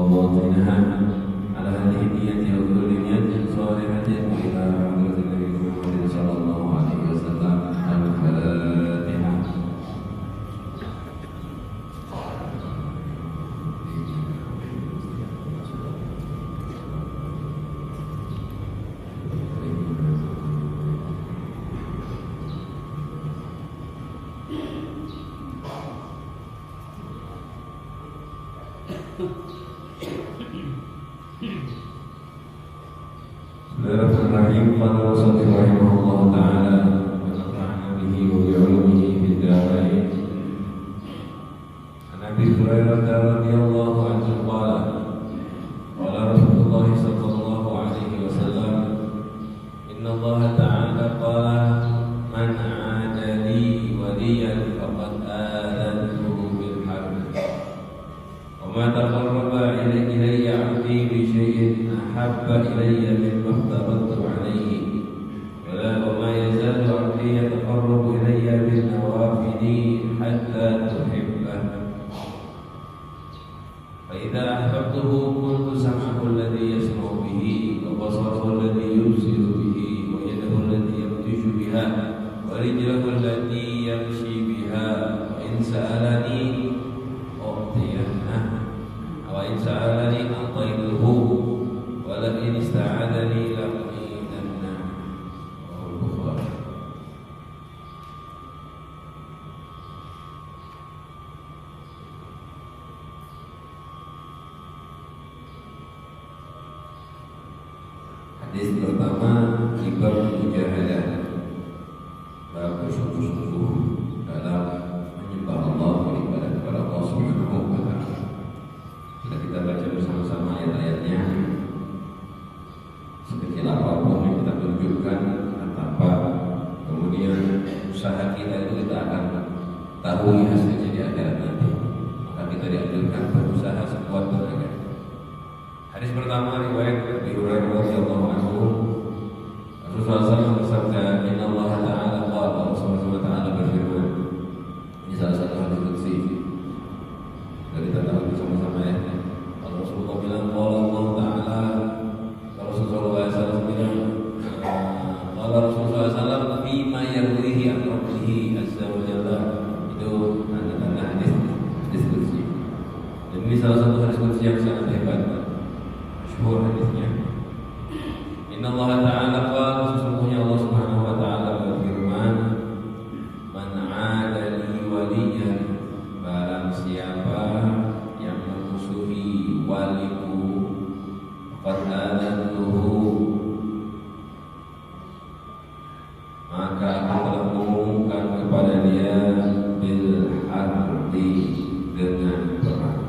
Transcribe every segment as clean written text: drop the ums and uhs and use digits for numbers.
وباطنها على هذه النية وكل نية صالحة إلى حضرة النبي محمد صلى الله عليه وسلم. الفاتحة. Bismillahirrahmanirrahim. Qala Rasulullah rahimahullah ta'ala wa nafa'ana bihi wa bi'ulumihi fid dharain. An Abi Hurairah radhiyallahu anhu qala qala Rasulullah sallallahu alaihi wasallam inna Allah ta'ala qala man 'ada li waliyan faqad adantuhu bil harb wa ma taqarraba ilayya 'abdi bi shay'in ahabba ilayya mimma aftaradtu alayhi wa ma yazalu 'abdi yataqarrabu ilayya bin nawafili hatta tuhibbah fa idza ahbabtuhu kuntu sam'ahu alladhi yasma'u bihi wa basarahu alladhi yubsiru bihi wa yadahu allati yabtishu biha wa rijluhu allati yamshi biha wa in sa'alani u'tiyah wa in sa'alani a'taytuhu wa la in ista'adani laqidanna. Al-Bukhari. Hadis pertama di bab mujahadah, bab bersungguh-sungguh dalam menyembah Allah, beribadah kepada Allah Subhanahu wa ta'ala. Sudah kita baca bersama-sama ayat-ayatnya. Sekecil apapun yang kita tunjukkan tanpa kemudian usaha kita itu kita akan tahu hasilnya di akhirat nanti. Maka kita dianjurkan berusaha sekuat tenaga. Hadis pertama riwayat Abi Hurairah radhiyallahu anhu. Rasulullah SAW bersabda, Inna Allah Ta'ala qala, Rasulullah Ta'ala berfirman. Ini salah satu hadis qudsi. Jadi kita tahu bersama-sama ya. Rasulullah bilang qala Allah Ta'ala, Rasulullah SAW bilang qala Rasulullah SAW fima yarwihi an rabbihi azza wa jalla. Itu tanda-tanda hadis qudsi. Dan ini salah satu hadis qudsi yang sangat hebat. Masyhur hadisnya. Inna Allah Ta'ala qala, sesungguhnya Allah Subhanahu wa ta'ala berfirman, man 'ada li waliyan, barang siapa yang memusuhi waliku, faqad adantuhu, maka aku telah mengumumkan kepada dia bil harbi, dengan perang.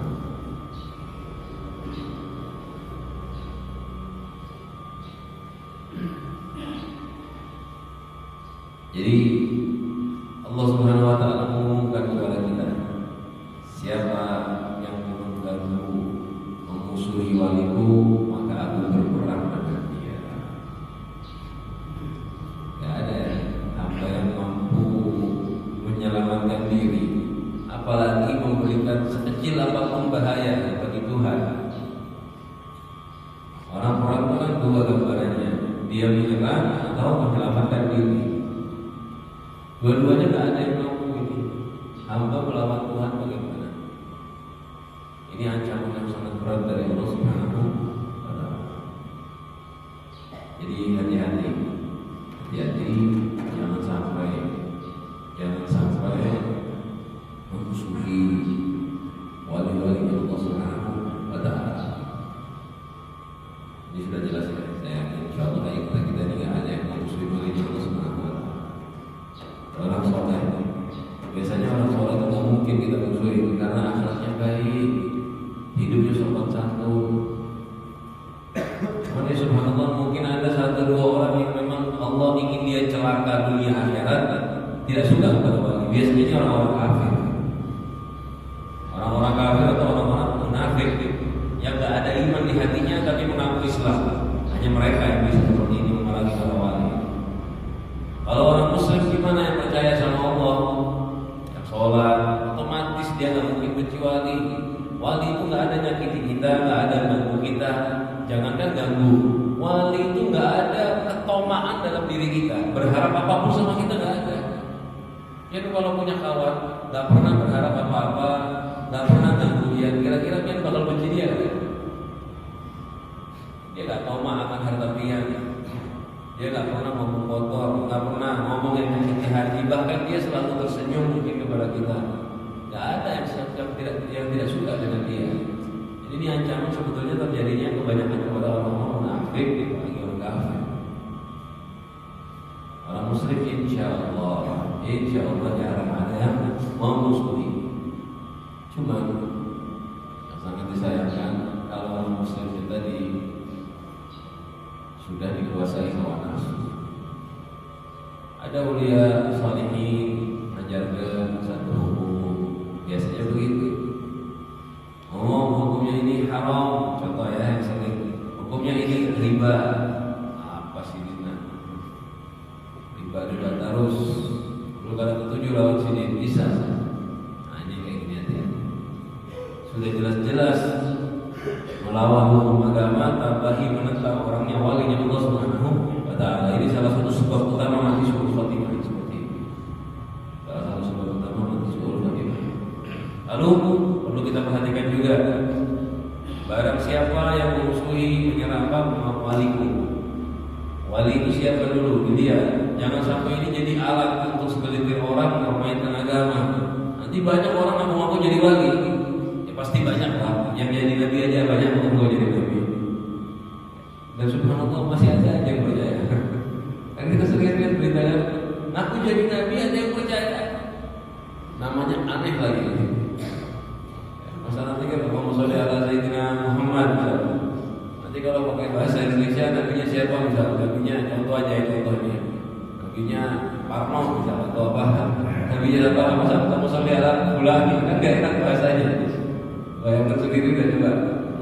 Jadi Allah Subhanahu wa ta'ala mengumumkan kepada kita, siapa yang mengganggu, memusuhi waliku, maka aku berperang dengan dia. Tidak ada hamba yang mampu menyelamatkan diri, apalagi memberikan sekecil apapun bahaya bagi Tuhan. Orang-orang itu kan dua gambarannya, dia menyerang atau menyelamatkan diri. Dua-duanya tidak ada yang mampu ini. Hamba melawan Tuhan bagaimana? Ini ancaman yang sangat berat dari Allah Subhanahu wa ta'ala. Jadi hati-hati, jangan sampai memusuhi wali-wali Allah Subhanahu wa ta'ala. Ini sudah jelas ya. Saya insyaallah kita ini nggak ada yang memusuhi wali Allah Subhanahu wa ta'ala. Orang soleh, biasanya orang soleh itu nggak mungkin kita musuhi karena akhlaknya baik, hidupnya sopan santun. Cuman ya subhanallah, mungkin ada satu dua orang yang memang Allah ingin dia celaka dunia akhirat, tidak suka kepada wali. Biasanya orang-orang kafir, orang-orang kafir atau orang-orang munafik yang nggak ada iman di hatinya tapi mengaku Islam. Hanya mereka yang bisa seperti ini memerangi para wali. Kalau orang Muslim gimana yang percaya sama Allah, yang sholat, otomatis dia nggak mungkin benci wali. Wali itu nggak ada nyakiti kita, nggak ada ganggu kita. Jangankan ganggu, wali itu nggak ada ketomaan dalam diri kita. Berharap apapun sama kita nggak ada. Jadi kalau punya kawan, nggak pernah berharap apa-apa, nggak pernah ganggu dia. Kira-kira dia bakal benci dia kan? Dia nggak toma akan harta pian. Dia nggak pernah ngomong kotor, nggak pernah ngomong yang menyakiti hati. Bahkan dia selalu tersenyum mungkin kepada kita. Nggak ada yang tidak suka dengan dia. Jadi ini ancaman sebetulnya terjadinya kebanyakan kepada orang-orang munafik, apalagi orang kafir. Orang musyrik insya Allah jarang ada yang memusuhi. Cuma yang sangat disayangkan kalau orang muslim kita sudah dikuasai hawa nafsu. Ada ulia salihin mengajarkan satu hukum, biasanya begitu. Hukumnya ini haram, contoh ya yang sering. Hukumnya ini riba. Apa sih ini? Riba terus. Lu kalau ketujuh lawan sini bisa. Nah ini kayak gini aja. Sudah jelas-jelas melawan hukum agama, tambahi menentang orangnya walinya Allah Subhanahu wa Ta'ala. Ini salah satu sebab utama mati suul Fatimah seperti ini. Salah satu sebab utama mati suul Fatimah. Lalu perlu kita perhatikan juga, barang siapa yang memusuhi menyerang waliku. Wali itu siapa dulu? Dia. Jangan sampai ini jadi alat untuk segelintir orang mempermainkan agama. Nanti banyak orang ngaku-ngaku jadi wali. Ya pasti banyak lah. Yang jadi nabi aja banyak ngaku jadi nabi. Dan subhanallah masih ada aja yang percaya. Kan kita sering lihat beritanya, ngaku jadi nabi ada yang percaya. Namanya aneh lagi. Masa nanti kan Allahumma sholli ala sayyidina Muhammad misalnya. Nanti kalau pakai bahasa Indonesia nabinya siapa misalnya? Nabinya contoh aja contohnya. Nabinya Parno misalnya atau apa? Nabinya apa? Allahumma sholli ala fulani. Kan enggak enak bahasanya. Bayangkan sendiri udah coba.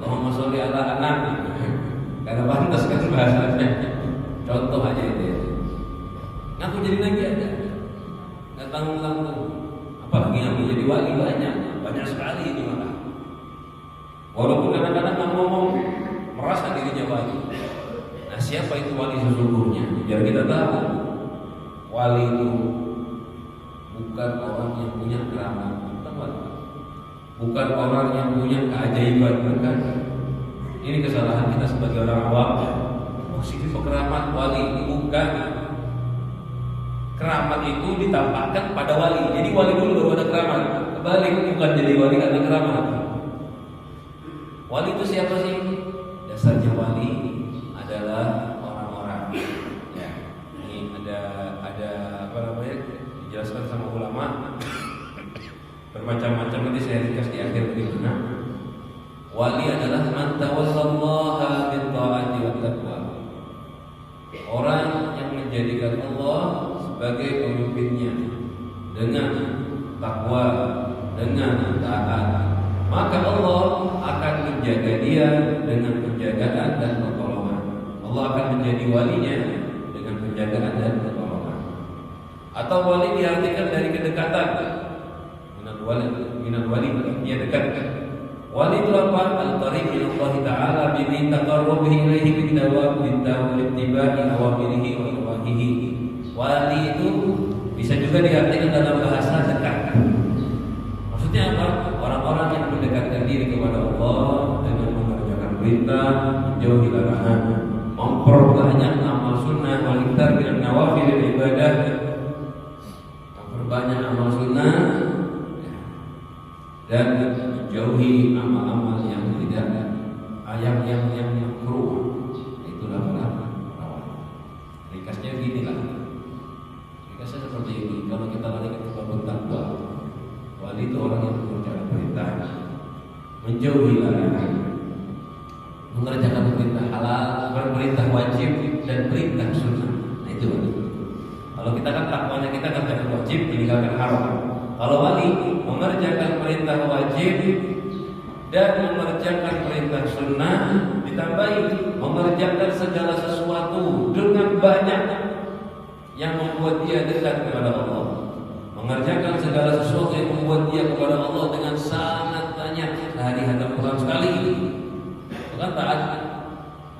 Allahumma sholli ala anak. Karena pantas kan bahasanya. Contoh aja itu. Ngaku jadi nabi ada. Enggak tanggung-tanggung. Apalagi yang jadi wali banyak sekali ini malah. Walaupun kadang-kadang ngomong merasa dirinya wali. Nah siapa itu wali sesungguhnya? Biar kita tahu, wali itu bukan orang yang punya keramat, bukan orang yang punya keajaiban, bukan. Ini kesalahan kita sebagai orang awam. Positif keramat wali itu bukan. Keramat itu ditampakkan pada wali. Jadi wali dulu baru ada keramat. Kebalik, bukan jadi wali karena keramat. Wali itu siapa sih? Dasarnya wali adalah orang-orang. Ya, ini ada apa namanya? Dijelaskan sama ulama. Bermacam-macam, nanti saya ringkas di akhir bagaimana. Wali adalah man tawallallaha bil ta'ati wat taqwa. Orang yang menjadikan Allah sebagai pemimpinnya dengan takwa, dengan taat, maka Allah akan menjaga dia dengan penjagaan dan pertolongan. Allah akan menjadi walinya dengan penjagaan dan pertolongan. Atau wali diartikan dari kedekatan. Minal wali, dia dekat. Wali itu apa? Al-tariq ila Allah Ta'ala bi taqarrub ilaihi bi ittiba'i awamirihi wa nawahihi. Wali itu bisa juga diartikan dalam bahasa dekat. Maksudnya apa? Orang-orang yang mendekatkan diri kepada Allah dengan mengerjakan perintah, menjauhi larangan, memperbanyak amal sunnah, wal iktar bil nawafil ibadah, memperbanyak amal sunnah dan menjauhi amal-amal yang tidak yang makruh. Itulah para ringkasnya gini lah. Ringkasnya seperti ini. Kalau kita lari ke bab takwa, wali itu orang yang mengerjakan perintah, menjauhi larangan, mengerjakan perintah halal, perintah wajib dan perintah sunnah. Nah itu wali. Kalau kita kan takwanya kita kerjakan wajib, meninggalkan haram. Kalau wali mengerjakan perintah wajib dan mengerjakan perintah sunnah, ditambahi mengerjakan segala sesuatu dengan banyak yang membuat dia dekat kepada Allah. Mengerjakan segala sesuatu yang membuat dia kepada Allah dengan sangat banyak. Sehari hadap Quran sekali, itu kan taat,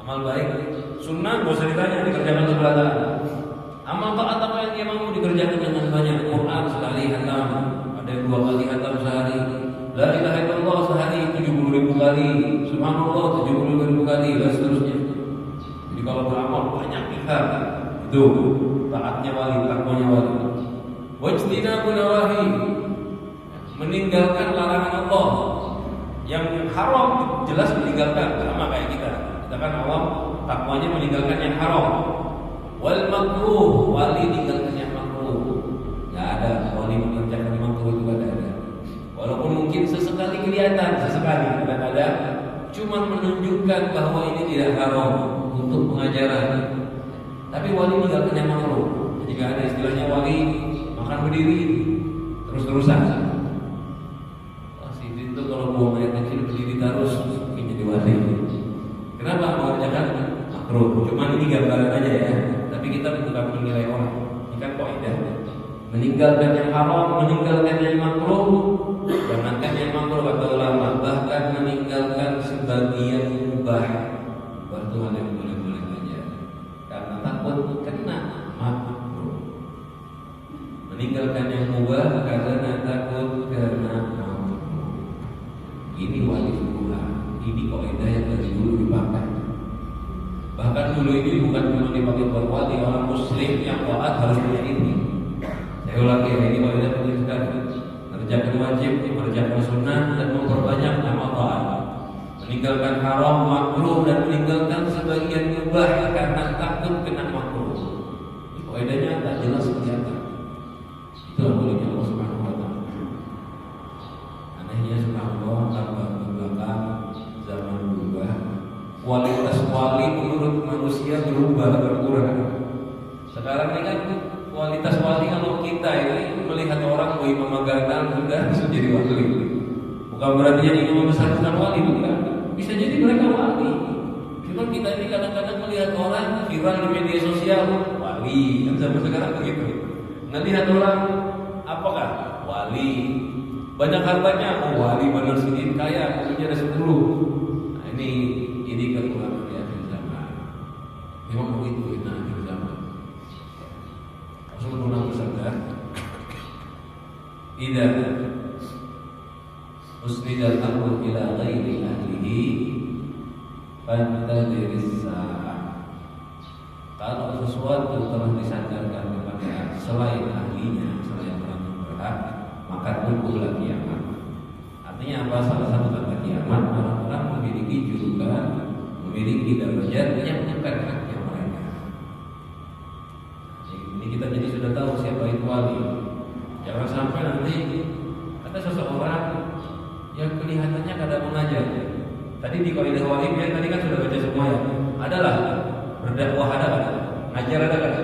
amal baik. Sunnah gak usah ditanya, dikerjakan sebelah tangan. Amal taat apa yang dia mau dikerjakan dengan banyak. Quran sekali hatam, ada yang 2 kali hatam sehari. La ilaha illallah sehari 70.000 kali. Subhanallah 70.000 kali dan seterusnya. Jadi kalau beramal banyak ikhlas, itu taatnya wali, takwanya wali. Wajtinabun nawahi, meninggalkan larangan Allah. Yang haram jelas meninggalkan, sama kayak kita. Kita kan awam, takwanya meninggalkan yang haram. Wal makruh, wali meninggalkan yang makruh. Enggak ada wali mengerjakan yang makruh itu enggak ada. Walaupun mungkin sesekali kelihatan, sesekali kadang-kadang cuma menunjukkan bahwa ini tidak haram untuk pengajaran. Tapi wali meninggalkan yang makruh. Jadi enggak ada istilahnya wali makan berdiri terus-terusan. Itu kalau buang air kecil berdiri terus mungkin jadi wali. Kenapa mengerjakan makruh? Cuma ini gambaran aja ya. Tapi kita bukan menilai orang. Ini kan kaidah. Meninggalkan yang haram, meninggalkan yang makruh, jangankan yang makruh kata ulama, bahkan meninggalkan sebagian mubah. Mubah itu hal yang boleh-boleh saja. Karena takut kena makruh. Meninggalkan yang mubah karena takut kena makruh. Ini wali Tuhan. Ini kaidah yang dari dulu dipakai. Bahkan dulu ini bukan cuma dipakai buat wali, orang muslim yang taat harus punya ini. Saya ulangi, ini kaidah penting sekali. Mengerjakan wajib, mengerjakan sunnah dan memperbanyak amal taat. Meninggalkan haram, makruh dan meninggalkan sebagian mubah karena takut kena makruh. Kaidahnya tak jelas kelihatan. Itu bolehnya Allah Subhanahu wa taala. Anehnya subhanallah, tambah belakang zaman berubah, kualitas wali menurut manusia berkurang. Sekarang ini kan kualitas wali kalau kita ini melihat orang woi memegang sudah bisa jadi wali. Bukan berarti jadi imam besar bukan wali, bukan. Bisa jadi mereka wali. Cuma kita ini kadang-kadang melihat orang viral di media sosial wali, kan sampai sekarang begitu. Melihat orang apakah wali? Banyak hartanya, wali benar sedikit kaya, punya ada 10. Nah, ini kekurangan di akhir zaman. Memang begitu di akhir zaman. Rasulullah bersabda, "Idza usnidal amru ila ghairi ahlihi fantadhiris sa'ah." Kalau sesuatu telah disandarkan kepada selain ahlinya, selain orang yang berhak, maka tunggulah kiamat. Artinya apa? Salah satu tanda kiamat, orang-orang memiliki julukan, memiliki derajat yang bukan haknya mereka. Ini kita jadi sudah tahu siapa itu wali. Jangan sampai nanti ada seseorang yang kelihatannya kadang mengajar. Tadi di kaidah wali biar tadi kan sudah baca semua ya. Adalah berdakwah ada kan? Ngajar ada kan?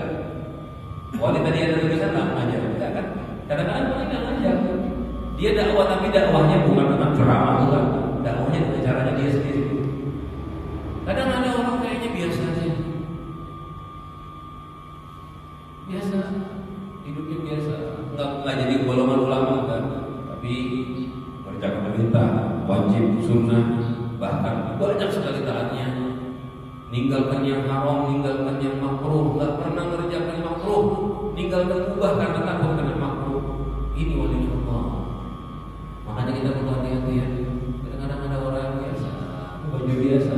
Wali tadi ada tulisan tak mengajar, tidak kan? Kadang-kadang wali nggak ngajar. Dia dakwah tapi dakwahnya bukan tentang ceramah, bukan. Dakwahnya dengan caranya dia sendiri. Kadang ada orang kayaknya biasa aja, biasa, hidupnya biasa, nggak jadi golongan ulama kan, tapi mengerjakan perintah, wajib, sunnah, bahkan banyak sekali taatnya. Ninggalkan yang haram, ninggalkan yang makruh, nggak pernah mengerjakan makruh, ninggalkan mubah karena takut kena makruh. Ini wali Allah. Makanya kita perlu hati-hati ya. Kadang-kadang ada orang biasa, baju biasa,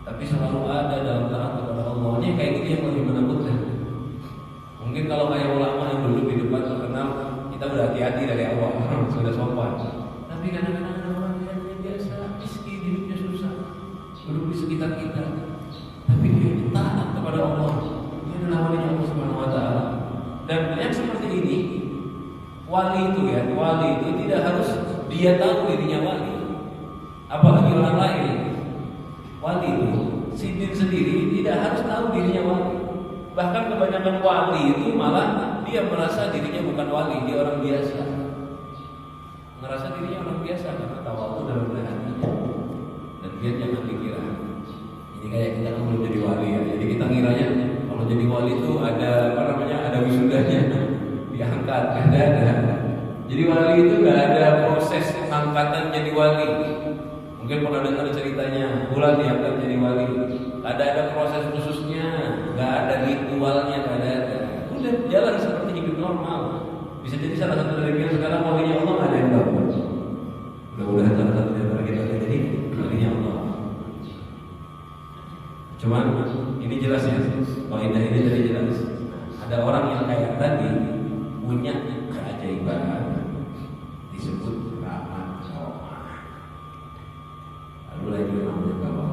tapi selalu ada dalam taat kepada Allah. Ini kayak gini yang lebih menakutkan. Mungkin kalau kayak ulama yang dulu di depan terkenal, kita udah hati-hati dari awal, sudah sopan. Tapi kadang-kadang ada orang yang biasa, miskin, hidupnya susah, duduk di sekitar kita, tapi dia taat kepada Allah. Dia adalah wali Allah Subhanahu wa taala. Dan yang seperti ini, wali itu ya, wali itu tidak harus dia tahu dirinya wali. Apalagi orang lain. Wali itu sidin sendiri tidak harus tahu dirinya wali. Bahkan kebanyakan wali itu malah dia merasa dirinya bukan wali, dia orang biasa. Merasa dirinya orang biasa karena tawadhu dalam hatinya. Dan dia jangan dikira ini kayak kita kan belum jadi wali ya. Jadi kita ngiranya kalau jadi wali itu ada apa namanya, ada wisudanya, diangkat, ada. Jadi wali itu nggak ada proses angkatan jadi wali. Mungkin pernah dengar ceritanya, bulan diangkat jadi wali. Ada proses khususnya, nggak ada ritualnya, nggak ada. Udah jalan seperti hidup normal. Bisa jadi salah satu dari yang sekarang walinya Allah nggak ada yang tahu. Mudah-mudahan salah satu dari kita jadi walinya Allah. Cuman ini jelas ya, kaidah ini jadi jelas. Ada orang yang kayak tadi punya keajaiban disebut rahmat Allah. Lalu lagi namanya Allah.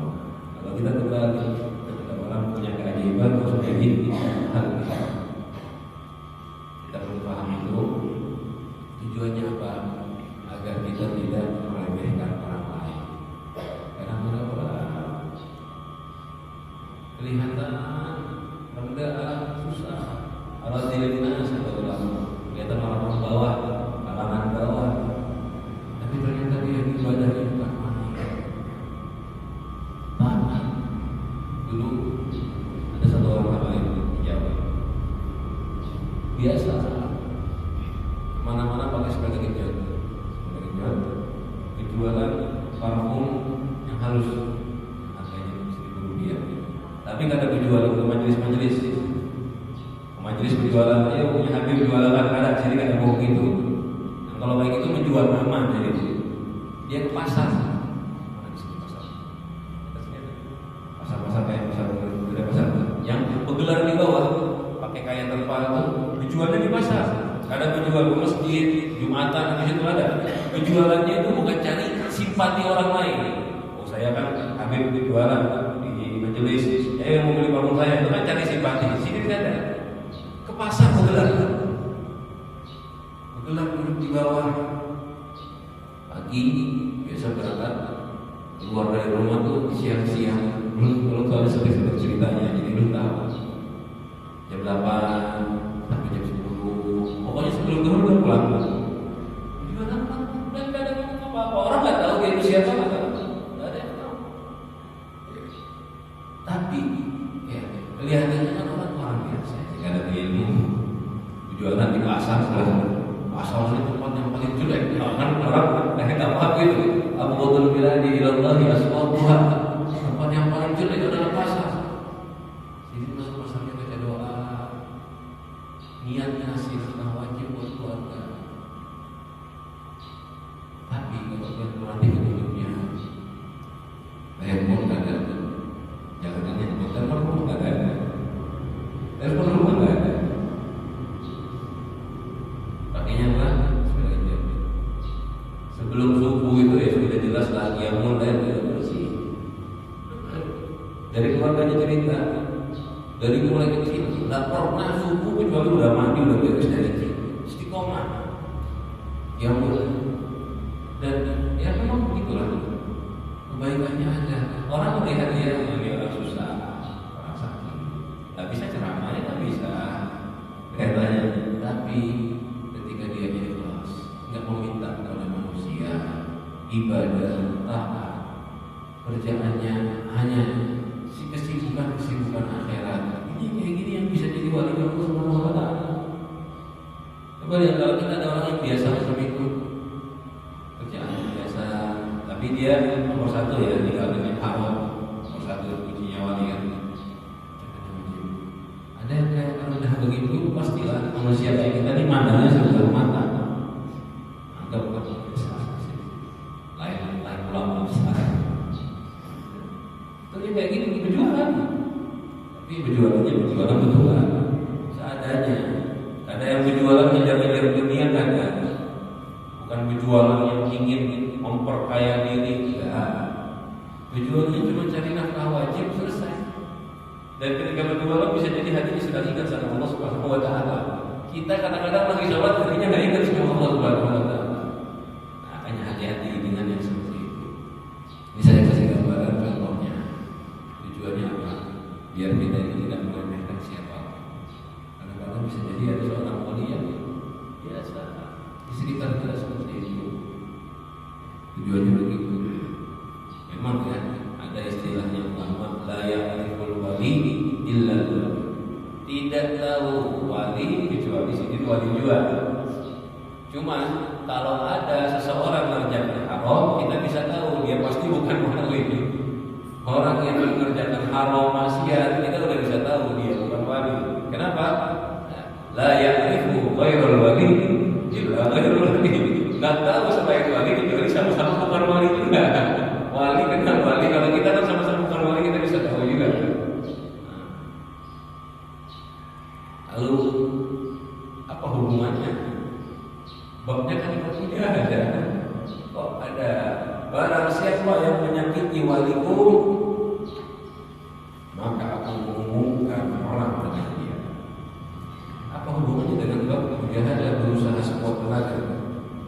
Kalau kita kembali, ketika orang punya keajaiban maksudnya ini hal kita perlu paham itu tujuannya apa? Agar kita tidak meremehkan orang lain. Karena ada orang kelihatan rendah, susah, orang dilina atau kelihatan orang bawah, kalangan bawah, tapi ternyata dia ibadahnya bukan main. Nah, dulu ada satu orang lain di Jawa, biasa mana-mana pakai sepeda genjot, kejualan parfum yang halus, harganya Rp1.000. Tapi nggak ada penjualan ke majelis-majelis. Majelis penjualan aja punya Habib jualan ada, jadi nggak ada bohong gitu. Nah, kalau kayak gitu menjual nama jadi dia ke pasar. Pasar kayak pasar yang bergelar di bawah pakai kayak terpal itu dijualnya di pasar. Kadang penjual ke masjid, Jumatan di situ ada. Penjualannya itu bukan cari simpati orang lain. Oh saya kan Habib jualan di majelis, yang mau beli parfum saya itu kan cari simpati. Sini tidak ada. Ke pasar bergelar duduk di bawah. Pagi biasa berangkat keluar dari rumah tuh siang-siang. Belum tahu seperti ceritanya, jadi belum tahu. Jam 8 sampai jam 10. Pokoknya sebelum turun udah pulang. Gimana? Dan gak ada apa-apa. Orang nggak tahu dia itu siapa, nggak tahu. Nggak ada yang tahu. Tapi ya kelihatannya kan orang biasa. Jika ada ilmu, jualan di pasar itu tempat yang paling jelek. Kan orang nggak paham gitu. Abu Bakar bilang di ilallah di aswabuha, tempat yang paling jelek adalah pasar. Jadi masuk pasarnya baca doa, niatnya sedekah wajib buat keluarga. Tapi kalau dia perhatikan hidupnya, handphone nggak ada, jalanannya telepon rumah nggak ada, telepon rumah nggak ada. Pakainya apa? Sebelum subuh itu ya sudah jelas lagi yang mulai bersih. Dari keluarganya cerita, dari mulai kecil nggak pernah subuh kecuali udah mandi udah beres dari kecil, istiqomah. Yang mulai dan ya memang begitulah kebaikannya ada. Orang melihat dia ini orang susah, orang sakit, nggak bisa ceramah ya nggak bisa katanya. Tapi ketika dia ikhlas, nggak mau minta kepada manusia, ibadah, taat, kerjaannya hanya kesibukan akhirat. Ini kayak gini yang bisa jadi wali Allah Subhanahu wa taala. Coba lihat kalau kita ada orang yang biasa macam itu, kerjaan biasa, tapi dia nomor satu ya tinggal dengan hawa, nomor satu kuncinya wali kan. Ada yang kayak kalau udah begitu pastilah manusia kayak kita ini mandangnya sebelah mata. Anggap besar, lain ulama besar. Tapi kayak gini berjualan, tapi berjualannya berjualan betulan, seadanya. Ada yang berjualan ngejar-ngejar dunia kan? Bukan berjualan yang ingin memperkaya diri, enggak. Berjualannya cuma cari nafkah wajib selesai. Dan ketika berjualan bisa jadi hatinya sudah ingat sama Allah Subhanahu wa taala. Kita kadang-kadang lagi sholat hatinya nggak ingat sama Allah Subhanahu wa taala. Makanya hati-hati dengan yang seperti itu. Ini saya kasih gambaran contohnya. Tujuannya apa? Biar kita ini tidak meremehkan siapa. Kadang-kadang bisa jadi ada seorang wali yang biasa di sekitar kita seperti itu. Tujuannya begitu. Memang kan ada istilahnya ulama la ya'riful wali illa Allah. Tidak tahu wali kecuali sini wali juga. Cuma kalau ada seseorang mengerjakan haram, kita bisa tahu dia pasti bukan wali. Orang yang mengerjakan haram maksiat, kita udah bisa tahu dia bukan wali. Kenapa? La ya'rifu ghairul wali illa ghairul wali. Nggak tahu selain wali kecuali sama-sama bukan wali juga. Wali kenal wali, kalau kita kan sama-sama bukan wali, kita bisa tahu juga. Lalu apa hubungannya? Babnya kan tidak ada. Kok ada? Barang siapa yang menyakiti waliku, maka akan mengumumkan orang dengan dia. Apa hubungannya dengan bab mujahadah, berusaha sekuat tenaga?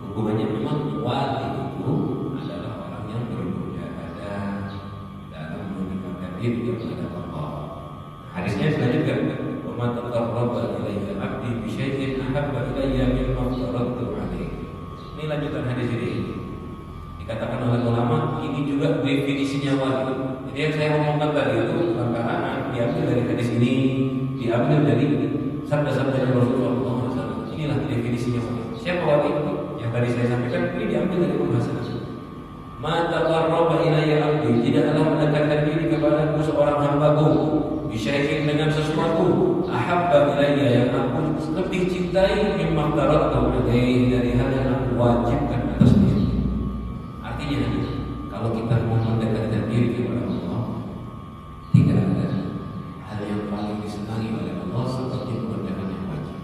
Hubungannya memang wali itu adalah orang yang bermujahadah dalam mendekatkan diri kepada Allah. Hadisnya selanjutnya, "Wa man taqarraba ilayya 'abdi bi syai'in ahabba ilayya mimma aftaradtu 'alaihi." Ini lanjutan hadis ini. Dikatakan oleh ulama, ini juga definisinya wali. Jadi yang saya ngomongkan tadi itu belakangan diambil dari hadis ini, diambil dari sabda-sabda Rasulullah SAW. Inilah definisinya wali. Siapa wali? Yang tadi saya sampaikan ini diambil dari pembahasan. Ma taqarraba ilayya 'abdi, tidaklah mendekatkan diri kepadaku seorang hambaku bisyai'in dengan sesuatu ahabba ilayya yang aku lebih cintai mimma aftaradtu 'alaihi, dari hal yang aku wajibkan atas diri. Artinya, kalau kita mau mendekatkan diri kepada Allah, tidak ada hal yang paling disenangi oleh Allah seperti mengerjakan yang wajib.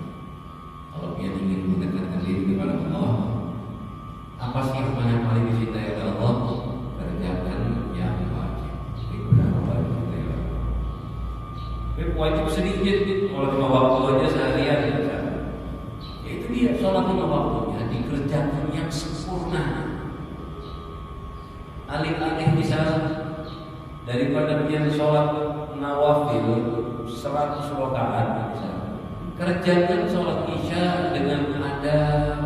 Kalau dia ingin mendekatkan diri kepada Allah, apa sih yang paling dicintai oleh Allah? Kerjakan yang wajib. Wajib sedikit, kalau 5 waktu aja seharian, itu dia sholat 5 waktunya dikerjakan yang sempurna. Alih-alih misalnya daripada dia sholat nawafil 100 rakaat misalnya, kerjakan sholat isya dengan adab,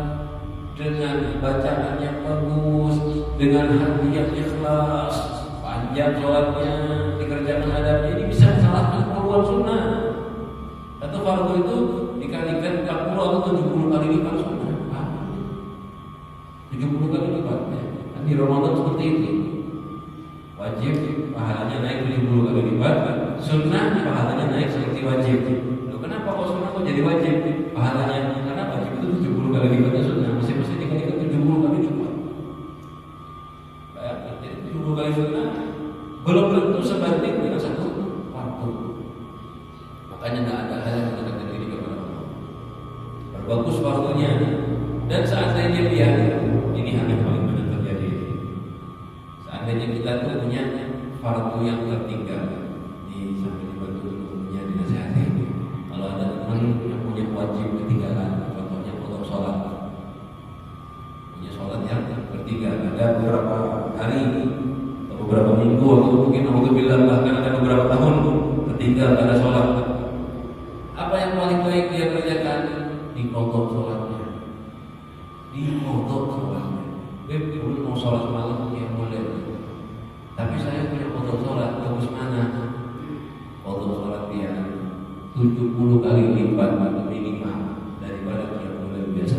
dengan bacaan yang bagus, dengan hati yang ikhlas, panjang sholatnya, dikerjakan adabnya. Ini bisa mensalahkan puluhan sunnah. Atau fardu itu dikalikan 40 atau 70 kali lipat sunnah. 70 kali lipat ya. Di Ramadan seperti itu. Wajib pahalanya naik 70 kali lipat, sunnah pahalanya naik seperti wajib. Loh, kenapa kok sunnah kok jadi wajib? Pahalanya karena wajib itu 70 kali lipatnya sunnah, masing-masing dikalikan 70 kali lipat. Bayangkan, jadi 70 kali sunnah belum tentu sebanding dengan satu waktu. Makanya tidak ada hal yang mendekatkan diri kepada Allah. Berbagus waktunya, dan seandainya dia ini hal yang paling benar terjadi. Seandainya kita tuh punya fardu yang tertinggal, di sampai dibantu punya dinasihati. Kalau ada teman yang punya wajib ketinggalan, contohnya potong sholat, punya sholat yang tertinggal, ada beberapa hari, atau beberapa minggu, atau mungkin alhamdulillah bahkan ada beberapa tahun tertinggal ada sholat. Apa yang paling baik dia kerjakan? Dipotong sholatnya, dipotong sholatnya. Dulu mau sholat malam yang boleh, tapi saya punya potong sholat, bagus mana? Potong sholat dia 70 kali lipat minimal daripada qiyamul biasa.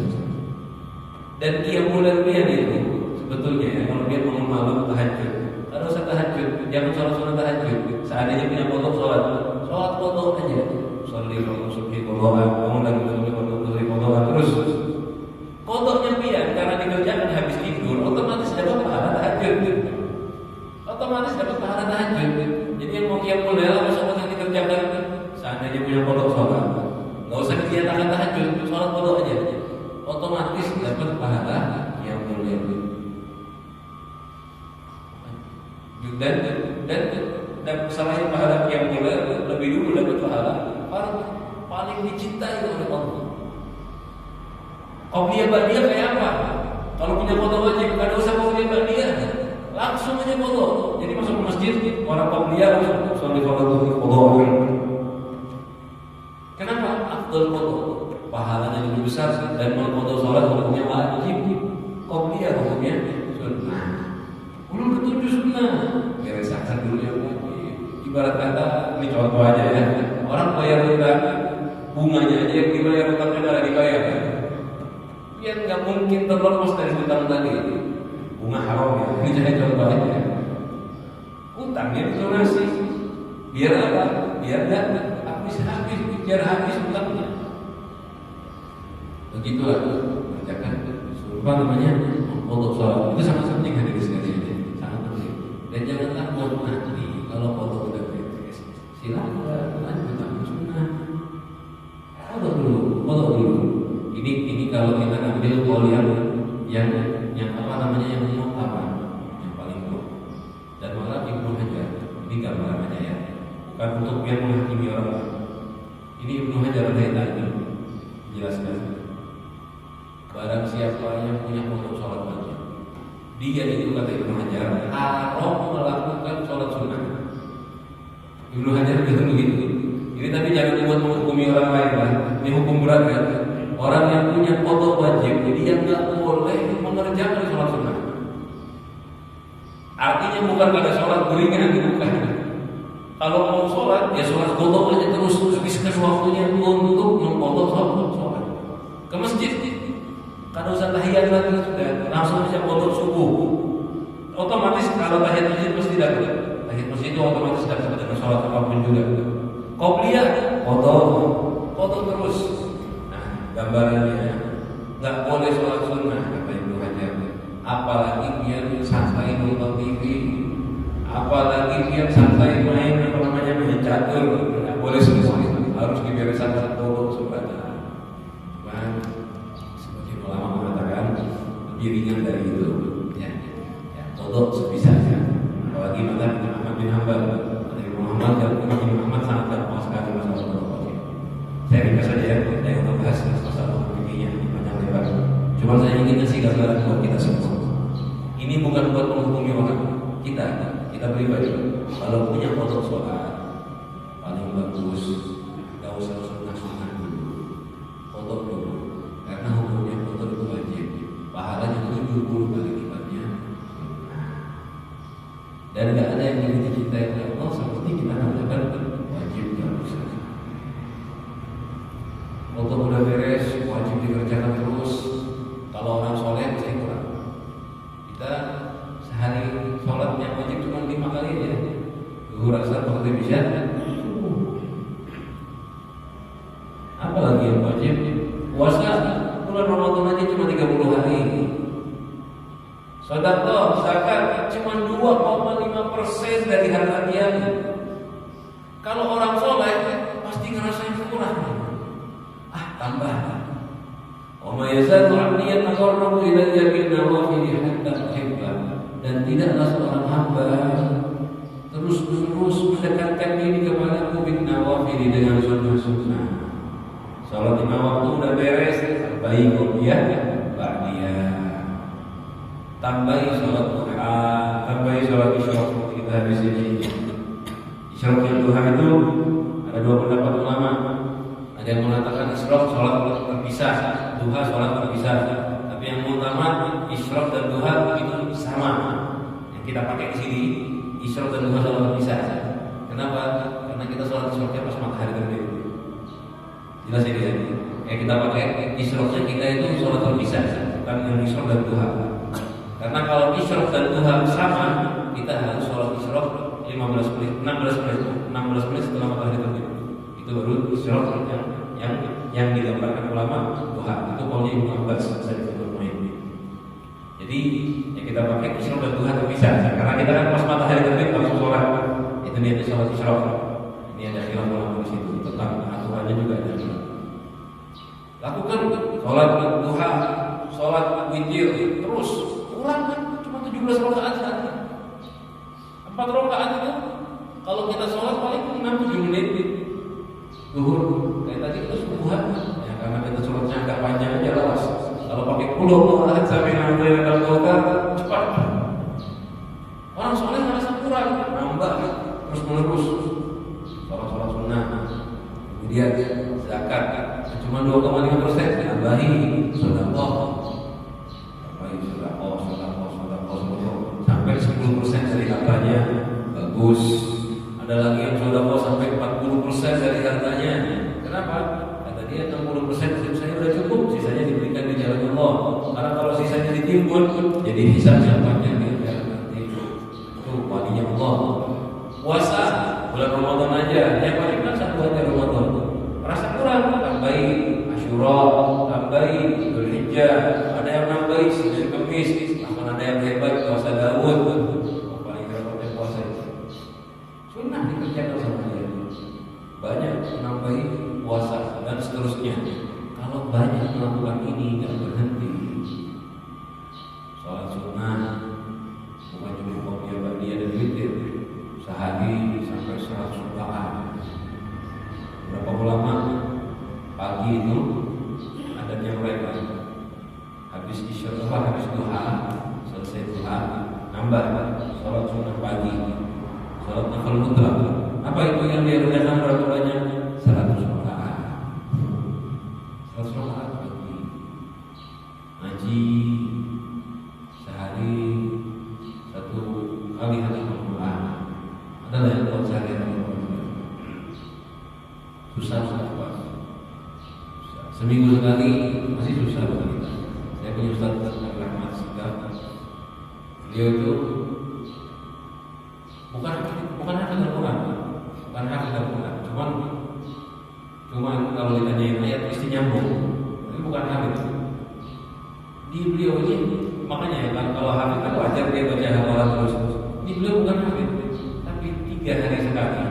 Dan qiyamul dia itu sebetulnya ya, kalau dia bangun malam tahajud, kalau usah tahajud, jangan sholat sunat tahajud. Seandainya punya potong sholat potong aja. Sholli waktu subhi qadhaan, bangun lagi sholli waktu zuhri qadhaan, terus kodoknya pian karena dikerjakan habis tidur, otomatis dapat pahala tahajud. Otomatis dapat pahala tahajud. Jadi yang mau qiyamul lail sholat yang dikerjakan, seandainya punya kodok sholat, nggak usah kegiatan tahajud, sholat kodok aja, otomatis dapat pahala qiyamul lail. Dan selain pahala qiyamul lail, lebih dulu dapat pahala paling dicintai oleh Allah. Qabliyah ba'diyah kayak apa? Kalau punya foto wajib, kada usah qabliyah ba'diyah, langsung aja foto. Jadi masuk ke masjid, orang qabliyah langsung sholat foto. Kenapa? Afdal foto, pahalanya lebih besar, dan foto sholat hukumnya wajib, qabliyah hukumnya sunnah. Belum ketujuh sunnah, beresakan dulu yang wajib. Ibarat kata, ini contoh aja ya, orang bayar utang, bunganya aja yang dibayar utangnya adalah dibayar. Ya sekian nggak mungkin terlepas dari hutang tadi. Bunga haram ya, ini jadi contoh aja. Utangnya dilunasi, biar apa? Biar nggak habis, biar habis hutangnya. Begitulah kerjakan apa namanya untuk sholat itu sangat penting hadirin sekalian, sangat penting. Dan jangan takut nanti kalau foto udah beres, silakan lanjutkan sunnah. Foto dulu. Ini kalau kita ambil pola yang apa namanya yang utama, yang paling umum. Dan malah Ibnu Hajar, ini gambarannya ya, bukan untuk biar menghakimi orang. Ini Ibnu Hajar tadi jelaskan. Barang siapa yang punya foto sholat wajib, dia itu kata Ibnu Hajar haram melakukan sholat sunnah. Ibnu Hajar bilang begitu. Ini tapi jangan buat menghukumi orang lain lah. Ini hukum berat kan. Orang yang punya foto wajib, dia nggak boleh mengerjakan sholat sunnah. Artinya bukan pada sholat beringan, bukan. Kalau mau sholat, ya sholat foto aja terus habiskan waktunya untuk memfoto sholat. Ke masjid. Kalau usah tahiyat lagi sudah langsung bisa foto subuh. Otomatis kalau tahiyat masjid pasti dapat. Tahiyat masjid itu otomatis dapat dengan sholat apapun juga. Qobliyah foto terus. Nah, gambarannya nggak boleh sholat sunnah kata Ibnu Hajar. Apalagi biar santai nonton TV, apalagi biar santai main apa namanya main catur. Nggak boleh semua. Harus dibereskan foto sebentar. Ulama mengatakan lebih ringan dari itu, ya foto sebisanya. Apalagi mata Ahmad bin Hanbal, dari Muhammad dan Imam Ahmad sangat gampang sekali masalah foto. Saya ringkas saja ya, saya untuk bahas masalah fikihnya panjang lebar. Cuma saya ingin kasih gambaran buat kita semua. Ini bukan buat menghukumi orang, kita pribadi. Kalau punya foto sholat paling bagus, gak usah sunnah dulu, foto dulu. Karena hukumnya foto itu wajib, pahalanya 70 kali lipatnya. Dan tidak ada yang lebih dicintai oleh Allah seperti kita melakukan wajib yang besar. Foto udah beres, wajib dikerjakan terus. Kalau orang soleh masih kurang. Kita sehari sholat yang wajib cuma 5 kali ya. Zuhur, asar, maghrib, isya. Apalagi yang wajib? Puasa bulan Ramadan aja cuma 30 hari. Sedekah, zakat cuma 2,5% dari harta dia. Kalau orang soleh pasti ngerasain kurang. Tambah. Wa ma yazadu 'abdi yataqarrabu ilayya bin nawafil hatta uhibba. Dan tidaklah seorang hamba terus mendekatkan diri kepadaku bin nawafil dengan sunnah-sunnah. Salat 5 waktu udah beres, tambahi qobliyah, ba'diyah. Tambahi salat duha, tambahi salat isyraq kita habis ini. Isyraq yang duha itu ada 2 pendapat ulama. Ada yang mengatakan isyraq salat terpisah, duha salat terpisah. Tapi yang utama isyraq dan duha itu sama. Yang kita pakai di sini isyraq dan duha salat terpisah. Kenapa? Karena kita salat isyraqnya pas matahari terbit. Jelas ini ya. Kayak kita pakai isyraqnya kita itu sholat terpisah, bukan yang isyraq dan duha. Karena kalau isyraq dan duha sama, kita harus sholat isyraq 16 menit setelah matahari terbit. Itu baru isyraq yang digambarkan ulama duha. Itu kaulnya Ibnu Abbas saya main. Jadi yang kita pakai isyraq dan duha terpisah. Karena kita kan pas matahari terbit langsung sholat. Itu dia sholat isyraq. Ini ada khilaf ulama di situ tentang aturannya juga ada. Lakukan sholat duha, sholat witir terus ulang kan cuma 17 rakaat saja. 4 rakaat itu kalau kita sholat paling 6-7 menit. Zuhur kayak tadi kita subuhan ya karena kita sholatnya agak panjang aja lawas. Kalau pakai pulau rakaat sampai nanti dalam golkar cepat. Orang sholat merasa kurang, nambah terus menerus. Sholat sunnah, kemudian zakat cuma 2,5%, tambahi sedekah, sampai 10% dari hartanya, bagus. Ada lagi yang sedekah sampai 40% dari hartanya. Kenapa? Kata dia 60% saya sudah cukup, sisanya diberikan di jalan Allah. Allah. Karena kalau sisanya ditimbun, jadi hisab yang panjang di akhirat nanti. Itu walinya Allah. Puasa bulan Ramadan aja, yang paling kan 1 hari Ramadan. Rasa kurang, tambahin Asyura, tambahin Dzulhijjah, ada yang nambahin Senin Kamis, bahkan ada yang hebat puasa Daud. Paling hebatnya puasa itu. Sunnah dikerjakan sama dia. Banyak nambahin puasa dan seterusnya. Kalau banyak melakukan ini nggak berhenti. Sholat sunnah, bukan cuma kopiah badia dan witir, sehari sampai 100 rakaat. Berapa ulama pagi itu adanya mereka habis isya, habis duha, selesai duha, nambah sholat sunnah pagi, sholat nafil mutlak. Apa itu yang dia kerjakan berapa banyak? 100 rakaat. 100 rakaat pagi. Ngaji sehari 1 kali hatam Al-Quran. Adalah yang buat sehari susah apa? Seminggu sekali masih susah buat kita. Saya punya Ustaz Rahmat Sikap. Beliau itu bukan hafal Al-Quran, bukan hafal Al-Quran. Cuman kalau ditanyain ayat pasti nyambung. Tapi bukan hafal. Di beliau ini makanya kan kalau hafal kan wajar dia baca hafalan terus. Di beliau bukan hafal, tapi 3 hari sekali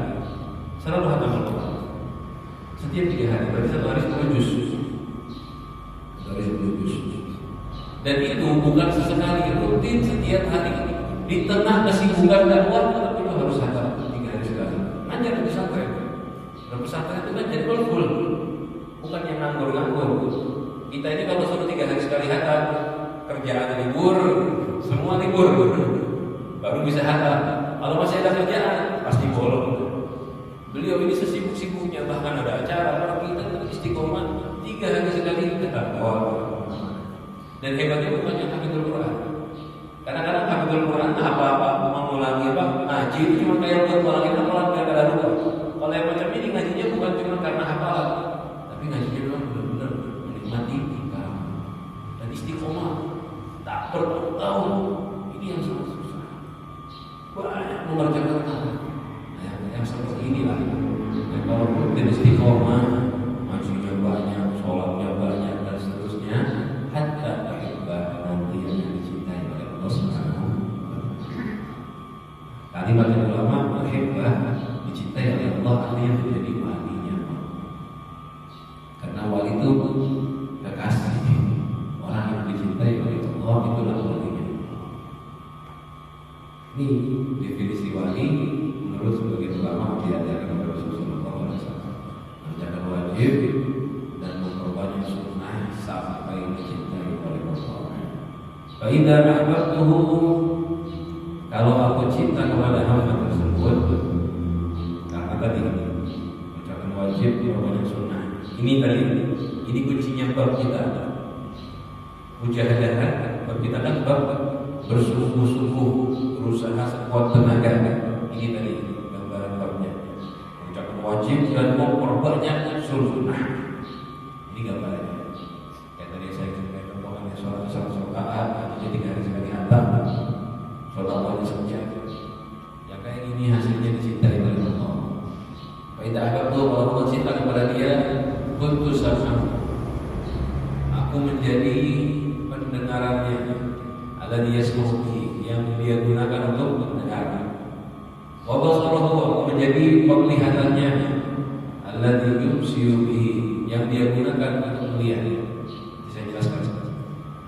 selalu hafal Al-Quran. Setiap 3 hari, berarti 1 hari 10 juz. 1 hari 10 juz. Dan itu bukan sesekali, rutin setiap hari. Di tengah kesibukan dakwah, tapi itu harus hafal 3 hari sekali. Ngajar di pesantren. Dan pesantren itu kan jadwal full. Bukan yang nganggur-nganggur. Kita ini kalau suruh 3 hari sekali hafal, kerjaan libur, semua libur. Baru bisa hafal. Kalau masih ada kerjaan, pasti bolong. Beliau ini sesibuk-sibuknya, bahkan ada acara kalau kita istiqomah 3 hari sekali kita bawa. Dan hebatnya bukan yang hafizul Quran. Kadang-kadang hafizul Quran apa-apa mengulangi apa ngaji itu cuma kayak buat ngulangin hafalan biar ada lupa. Kalau yang macam ini ngajinya bukan cuma karena hafalan, tapi ngajinya memang benar-benar menikmati kita dan istiqomah. Tak perlu tahu ini yang susah. Banyak mengerjakan hal yang seperti inilah. Dan kalau rutin istiqomah, majunya banyak, sholatnya banyak dan seterusnya, hatta ahibbah nanti yang dicintai oleh Allah Subhanahu wa taala. Kalimat ulama ahibbah dicintai oleh Allah artinya menjadi walinya. Karena wali itu kekasih, orang yang dicintai oleh Allah itulah walinya. Ini definisi wali menurut sebagian ulama diajarkan oleh Rasulullah SAW. Menjaga wajib dan memperbanyak sunnah sampai dicintai oleh Allah. Fa'idha ahbabtuhu, kalau aku cinta kepada hamba tersebut, karena tadi menjaga wajib memperbanyak sunnah. Ini tadi, ini kuncinya bab kita. Mujahadah bab kita kan bab bersungguh-sungguh berusaha sekuat tenaga. Ini tadi gambaran babnya. Mengucapkan wajib dan memperbanyak sunnah. Ini gambarannya. Kayak tadi saya ceritakan bahwa sholat rakaat jadi 3 hari sekali hatam. Sholat wajib saja. Ya kayak gini hasilnya dicintai oleh Allah. Faidah agak tuh kalau Allah cinta kepada dia, kuntu sama. Aku menjadi pendengarannya. Ada dia semuanya yang dia gunakan untuk mendengar. Wabasarahu menjadi penglihatannya. Alladzi yubsiru bihi yang dia gunakan untuk melihat. Saya jelaskan.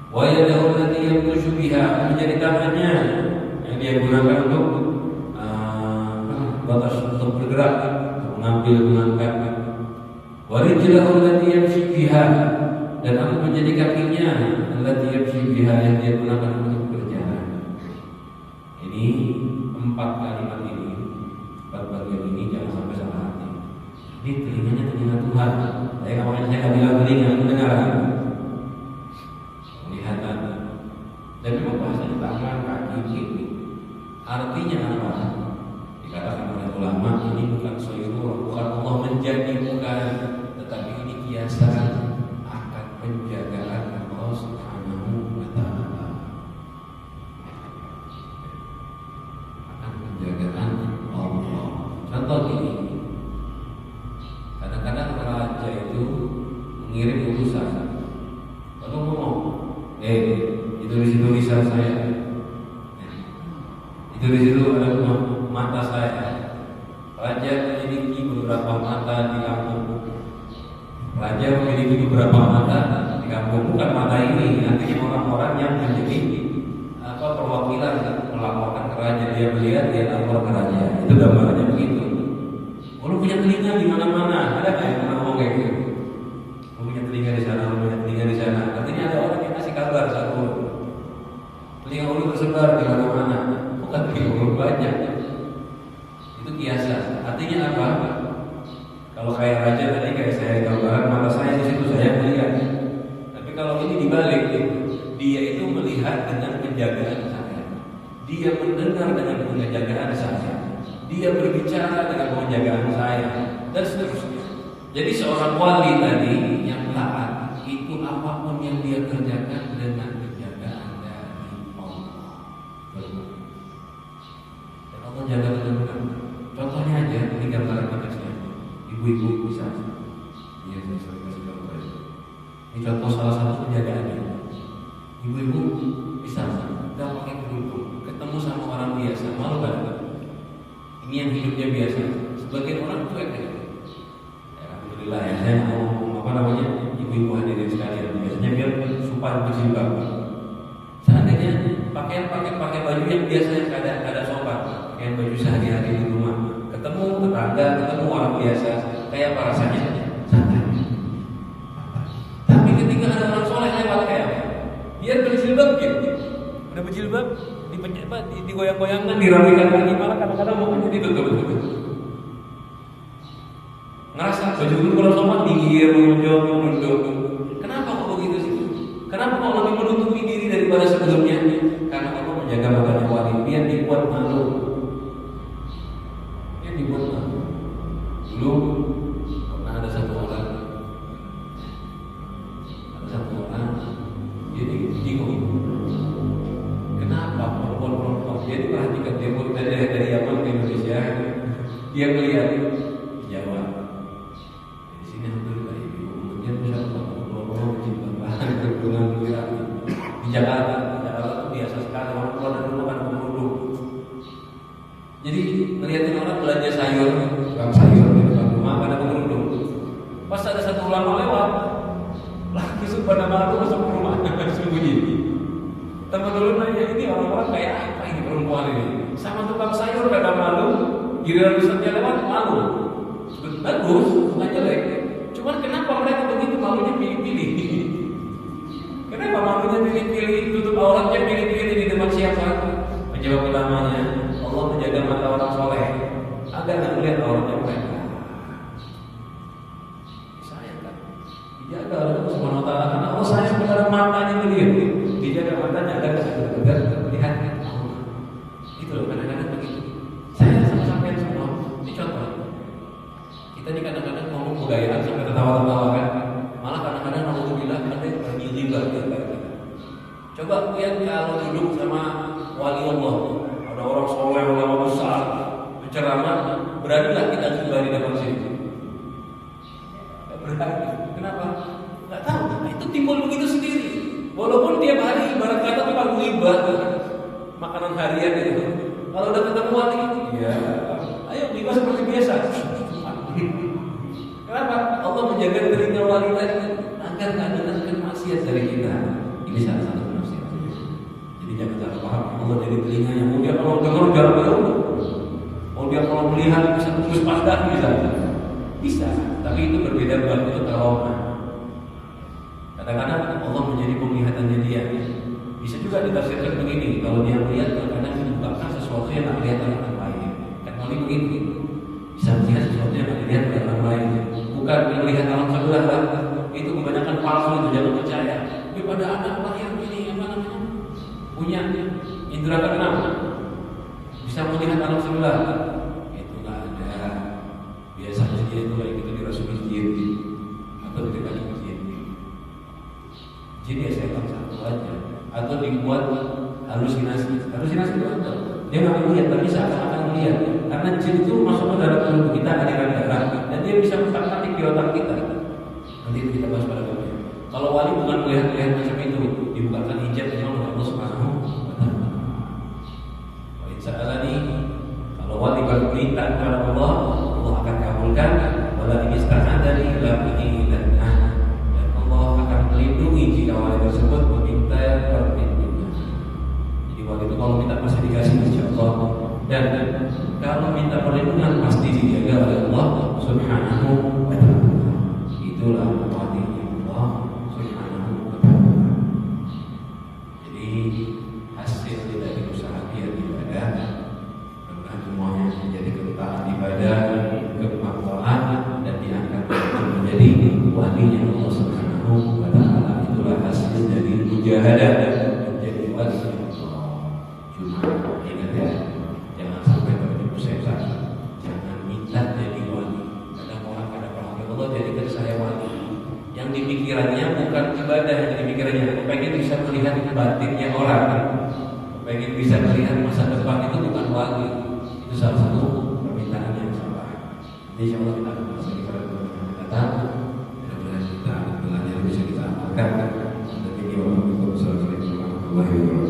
Wa yadahu allati yabtushu biha menjadi tangannya yang dia gunakan untuk batas untuk bergerak, mengambil, mengangkat. Wa rijlahu allati yamshi biha dan aku menjadi kakinya allati yamshi biha yang dia gunakan untuk berjalan. Ini 4 kalimat ini, 4 bagian ini jangan sampai salah hati. Ini telinganya telinga Tuhan. Saya nggak bilang telinga, mendengar, kelihatan. Dan memang bahasanya tangan, kaki, kiri. Artinya apa? Dikatakan oleh ulama ini bukan soirul, bukan Allah menjadi, bukan, tetapi ini kiasan akan penjagaan Allah Subhanahu Contoh gini, kadang-kadang raja itu mengirim utusan, lalu ngomong, itu di situ lisan saya, itu di situ ada mata saya. Raja memiliki beberapa mata di kampung. Raja memiliki beberapa mata di kampung, bukan mata ini. Nanti orang-orang yang menjadi perwakilan melaporkan ke raja, dia melihat, dia lapor ke raja. Itu gambarannya begitu. Lu punya telinga di mana-mana, ada nggak yang pernah ngomong kayak gitu? Lu punya telinga di sana, lu punya telinga di sana. Artinya ada orang yang kasih kabar satu. Telinga lu tersebar di mana-mana, bukan telinga lu banyak. Itu kiasan. Artinya apa? Kalau kayak raja tadi, kayak saya di gambaran, mata saya di situ saya melihat. Tapi kalau ini dibalik, dia itu melihat dengan penjagaan saya. Dia mendengar dengan penjagaan saya. Dia berbicara dengan penjagaan saya, dan seterusnya. Jadi seorang wali tadi yang taat itu apapun yang dia kerjakan dengan penjagaan dari Allah. Dan Allah jaga benar-benar. Contohnya aja ini gambaran kecil. Ibu-ibu bisa. Iya, saya sering kasih contoh. Ini contoh salah satu penjagaannya. Ibu-ibu bisa nggak pakai kerudung, ketemu sama orang biasa, malu kan? Ini yang hidupnya biasa. Sebagian orang cuek ya. Alhamdulillah ya, saya mau ibu-ibu hadirin sekalian. Biasanya biar supaya berjilbab. Seandainya pakai baju yang biasa ada sopan, pakaian baju sehari-hari di rumah. Ketemu tetangga, ketemu orang biasa, kayak apa rasanya? Santai. Tapi ketika ada orang soleh lewat kayak apa? Dia berjilbab gitu. Udah berjilbab, digoyang-goyangkan, dirapikan lagi, malah kadang-kadang mau jadi betul-betul. Ngerasa baju dulu kalau sopan digigir, menunjuk. Kenapa kok begitu sih? Kenapa kok lebih menutupi diri daripada sebelumnya? Karena Allah menjaga matanya wali, biar dibuat malu. Dulu pernah ada satu orang, jadi bingung. Kenapa perempuan dia diperhatikan, dia dari Yaman ke Indonesia, dia melihat Jawa. Di sini alhamdulillah ibu, kemudian misalnya dengan di Jakarta itu biasa sekali orang keluar dari rumah kan kerudung. Jadi melihatin orang belanja sayur, tukang sayur di depan rumah pada kerudung. Pas ada satu ulama lewat, lagi pada malu masuk ke rumah, sembunyi. Teman dulu nanya, ini orang-orang kayak apa ini perempuan ini? Sama tukang sayur kadang malu, giliran ustadznya lewat malu. Bagus, bukan jelek. Cuman kenapa mereka begitu malunya pilih-pilih? Kenapa malunya pilih-pilih, tutup auratnya pilih-pilih di depan siapa? Menjawab utamanya, Allah menjaga mata orang soleh agar tidak melihat auratnya mereka. Sayang kan? Dijaga oleh Allah Subhanahu Wa Taala karena Allah sayang kepada matanya beliau. Dijaga matanya agar tidak terlihat Allah. Itu loh, kadang-kadang begitu. Saya sampai semua. Ini contoh. Kita ini kadang-kadang ngomong budayaan sampai tertawa-tawa kan. Malah kadang-kadang Allah bilang ada yang bergibah di antara kita. Coba lihat kalau duduk sama wali Allah, ada orang soleh, ulama besar, berceramah, beranilah kita juga di depan sini? Berani. Kenapa? Nggak tahu. Itu timbul begitu sendiri. Walaupun tiap hari ibarat kata tukang ghibah, makanan harian itu. Kalau udah ketemu wali, ya, ayo ghibah seperti biasa. Kenapa? Allah menjaga telinga wali tadi agar nggak mendengarkan maksiat dari kita. Ini salah satu maksiat. Jadi jangan salah paham. Allah jadi telinganya. Mau dia kalau dengar jangan jauh. Mau dia kalau melihat bisa terus pandang bisa. Tapi itu berbeda banget, itu trauma. Kadang-kadang Allah menjadi penglihatannya dia. Bisa juga ditafsirkan begini. Kalau dia melihat, kadang-kadang menyebabkan sesuatu yang tidak dilihat oleh orang lain. Kan wali begitu. Bisa melihat sesuatu yang tidak dilihat oleh orang lain. Bukan melihat alam sebelah lah. Itu kebanyakan palsu, itu jangan percaya. Tapi pada anak lahir ini apa namanya? Punya indera keenam. Bisa melihat alam sebelah. Itu nggak ada. Biasanya dia itu kayak gitu dirasuki jin atau didekati jin. Jin ya setan satu aja. Atau dibuat halusinasi. Halusinasi itu apa? Dia nggak melihat, tapi seakan-akan melihat. karena jin itu masuk ke dalam tubuh kita aliran darah dan dia bisa mentak-atik di otak kita. Nanti itu kita bahas pada waktunya. Kalau wali bukan melihat macam itu, dibukakan hijab memang oleh Allah Subhanahu wa taala. Wa insa'alani, kalau wali berminta kepada Allah, Allah akan kabulkan. Wala ista'adani la dan Allah akan melindungi jika wali tersebut meminta perlindungan. Jadi wali itu kalau minta pasti dikasih insyaallah. Dan kalau minta perlindungan pasti dijaga oleh Allah Subhanahu wa taala. Itulah wali Allah Subhanahu wa taala. Jadi hasil dari usaha dia ibadah, karena semuanya menjadi ketaatan ibadah, kemakmuran dan diangkat menjadi walinya Allah Subhanahu wa taala. Itulah hasil dari mujahadah menjadi wali Allah. Cuma ingat ya, jangan sampai terjebak, jangan minta jadi wali. Kadang orang Allah jadikan saya wali. Yang dipikirannya bukan ibadah, yang dipikirannya pengen bisa melihat batinnya orang, pengen bisa melihat masa depan, itu bukan wali. Itu salah satu permintaan yang salah. Jadi insya Allah kita akan masuk di pada bulan yang datang. Mudah-mudahan kita belajar bisa kita amalkan. Dan ini wassalamualaikum warahmatullahi wabarakatuh.